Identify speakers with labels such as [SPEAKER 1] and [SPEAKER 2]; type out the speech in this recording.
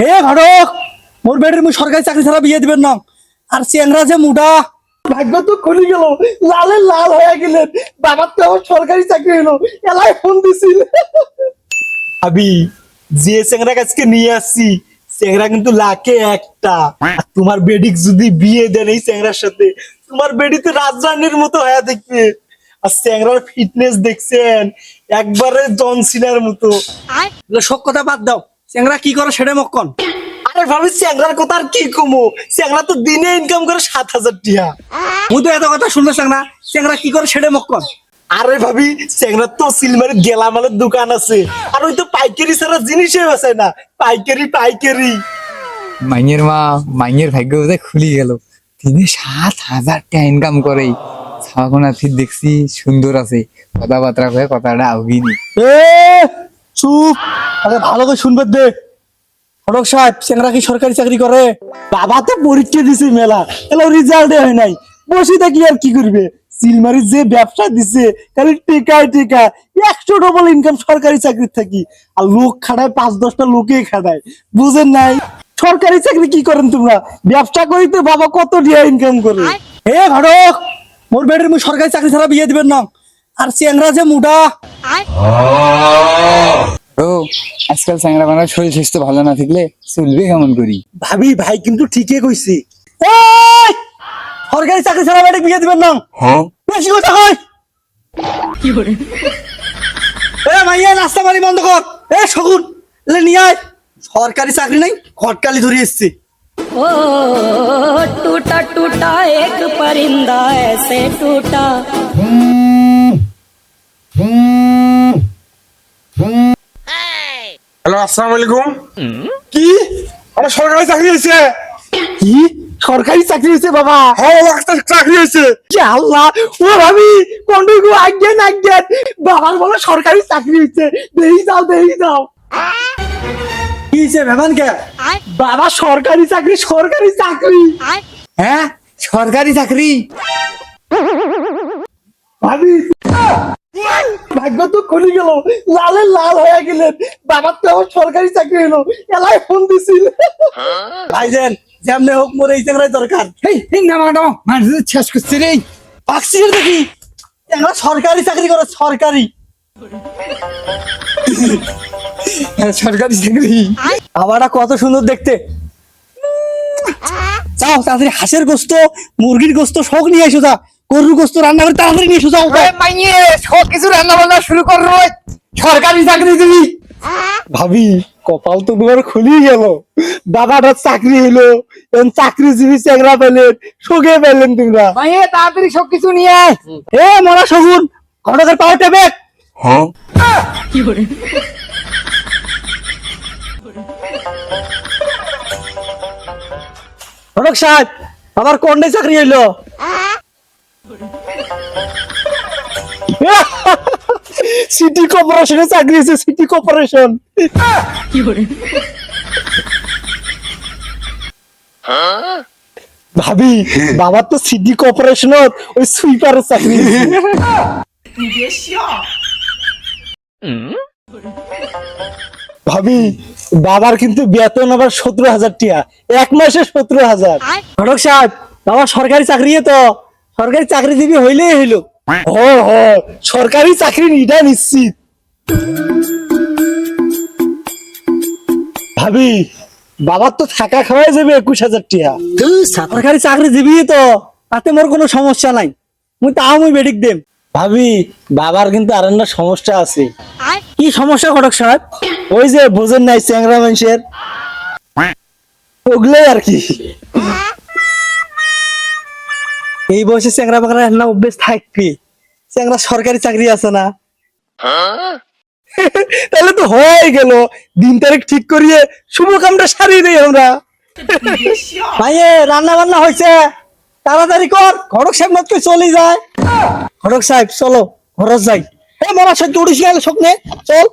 [SPEAKER 1] হে ঘটক, মোর বেটির মুই সরকারি চাকরি ছাড়া বিয়ে দিবেন না। আর চেংরা যে মুডা, ভাগ্য তো খুলে গেল, লালে লাল হয়ে গেলেন। বাবার তো আমার সরকারি চাকরি হলো, এলাই ফোন দিছিল। ভাবি, যে চেংরা কাছকে নিয়ে আসছি, চেংরা কিন্তু লাখে একটা। আর তোমার বেডিক যদি বিয়ে দেন এই চেংরার সাথে, তোমার বেডি তো রাজরানীর মতো হয়ে দেখবে। আর চেংরার ফিটনেস দেখছেন, একবারে জন সিনার মতো। সব কথা বাদ দাও, চেংরা কি করে সেটা মক্কন। আরে ভাবি, চেংরার কথা আর কি কমো, চেংরা তো দিনে ইনকাম করে 7,000 টিয়া। মুই তো এত কথা শুনলে চেংরা কি করে সেটা মক্কন। আরে ভাবি, চেংরার তো সিলমারির গেলামালের দোকান আছে, আর ওই তো পাইকারি ছাড়া জিনিসই আছে না, পাইকারি পাইকারি।
[SPEAKER 2] মাইয়ের মা, মাইয়ের ভাগ্য বোধহয় খুলি গেল। দিনে 7,000 টাকা ইনকাম করে। ছাগনা ঠিক দেখছি সুন্দর আছে, কথাবার্তা কয়ে কথাটা আউগিনি।
[SPEAKER 1] এ চুপ, আরে ভালো করে শুনবে দে। ঘটক সাহেব, চেংরা কি সরকারি চাকরি করে? বাবা তো পরীক্ষা দিছে মেলা, এলো রেজাল্টে হয় নাই। বসে থাকি আর কি করবে। সিলমারির যে ব্যবসা দিছে, খালি টেকায় টেকা, 100 ডবল ইনকাম সরকারি চাকরি থাকি। আর লোক খাটায় 5-10টা লোকে খাটায়, বুঝেন নাই? সরকারি চাকরি কি করেন তোমরা? ব্যবসা করিতে বাবা কত টাকা ইনকাম করে। হে ঘটক, মোর বেটির মুই সরকারি চাকরি ছাড়া বিয়ে দিবেন না। আর চেংরা যে মুডা,
[SPEAKER 2] ও আজকাল চ্যাংরা বানার শরীর স্বাস্থ্য ভালো না থাকলে চলবে কেমন করি?
[SPEAKER 1] ভাবি ভাই কিন্তু ঠিকই কইছি। সরকারি চাকরি ছাড়া বেটিক বিয়ে দিবেন না। বেশি কথা কই। এ মাইয়া, নাস্তা মারি বন্ধ কর। এ শগুন, এলে নিয়ে আয়। সরকারি চাকরি নাই, খটকালি ধরে এসছি।
[SPEAKER 3] ओ टूटा टूटा एक परिंदा ऐसे टूटा।
[SPEAKER 4] হ্যালো, আসসালামু আলাইকুম। কি আমার সরকারি চাকরি হয়েছে?
[SPEAKER 1] কি সরকারি চাকরি হয়েছে বাবা?
[SPEAKER 4] হ্যাঁ বাবা, একটা চাকরি হয়েছে।
[SPEAKER 1] কি আল্লাহ, ও ভাবি কন্ডুগু আগেন আগেন, বাবার বলে সরকারি চাকরি হয়েছে। দেই যাও দেই যাও। কি হয়েছে ভেবান কে? বাবা সরকারি চাকরি, সরকারি চাকরি।
[SPEAKER 2] হ্যাঁ, সরকারি চাকরি।
[SPEAKER 1] ভাবি ভাগ্য তো খুলে গেল, লালে লাল হয়ে গেলেন। বাবার তো আমার সরকারি চাকরি হলো, এলাই ফোন দিছিল। ভাইজান, যেমনে হোক মোর এই চাকরি দরকার।
[SPEAKER 2] এই এই নামা নামা মানুষ শেষ করছে রে।
[SPEAKER 1] পাকসির দেখি এরা সরকারি চাকরি করে, সরকারি।
[SPEAKER 2] সরকারি চাকরি।
[SPEAKER 1] আমারটা কত সুন্দর দেখতে। যাও তাড়াতাড়ি হাঁসের গোস্ত, মুরগির গোস্ত সব নিয়ে এসো। যা গরুর গোস্ত রান্না করে তাড়াতাড়ি নিয়ে এসো। যাও
[SPEAKER 2] মাইয়ে সব কিছু রান্না বান্না শুরু কর রোজ। সরকারি চাকরি দিবি?
[SPEAKER 1] ভাবি, কপাল তো তোমার খুলেই গেল। বাবাটা চাকরি হলো, এখন চাকরিজীবী চেংরা পেলেন, সুখে পেলেন তোমরা।
[SPEAKER 2] মাইয়ে তাড়াতাড়ি সব কিছু নিয়ে আয়।
[SPEAKER 1] এ মরা শগুন, ঘটকের পাওয়ার টেবে।
[SPEAKER 4] হ্যাঁ,
[SPEAKER 1] ঘটক সাহেব, আমার কোনটাই চাকরি হইলো? সিটি কর্পোরেশনে চাকরি হয়েছে, সিটি কর্পোরেশন। ভাবি, বাবার তো সিটি কর্পোরেশনত ওই সুইপারের চাকরি হয়েছে। ভাবি, বাবার কিন্তু বেতন আবার 17,000 টিয়া, এক মাসে 17,000। ঘটক সাহেব, বাবা সরকারি চাকরি তো, সরকারি চাকরিজীবী হইলেই হইলো। ও হো, সরকারি চাকরি নিটা নিশ্চিত। ভাবি, বাবার তো থাকা খাওয়াই যাবে 21,000 টিয়া। সরকারি চাকরিজীবী তো, তাতে মোর কোনো সমস্যা নাই। মুই বেডিক দেম। ভাবি, বাবার কিন্তু আর একটা সমস্যা আছে। কি সমস্যা ঘটক সাহেব? ওই যে বোঝেন নাই, চ্যাংরা মানুষের ওগুলোই আর কি। এই বয়সে চ্যাংরা বাংলা রান্না অভ্যেস থাকবে। চ্যাংরা সরকারি চাকরি আছে না, তাহলে তো হয়ে গেল। দিন তারিখ ঠিক করিয়ে শুভ কামটা সারিয়ে দেই আমরা। ভাইয়ে, রান্না বান্না হয়েছে, তাড়াতাড়ি কর। ঘটক সাহেব মত চলে যায়। ঘটক সাহেব চলো ঘর যাই। এ মরা সহ্য উড়িস গেল, শোক নে চল।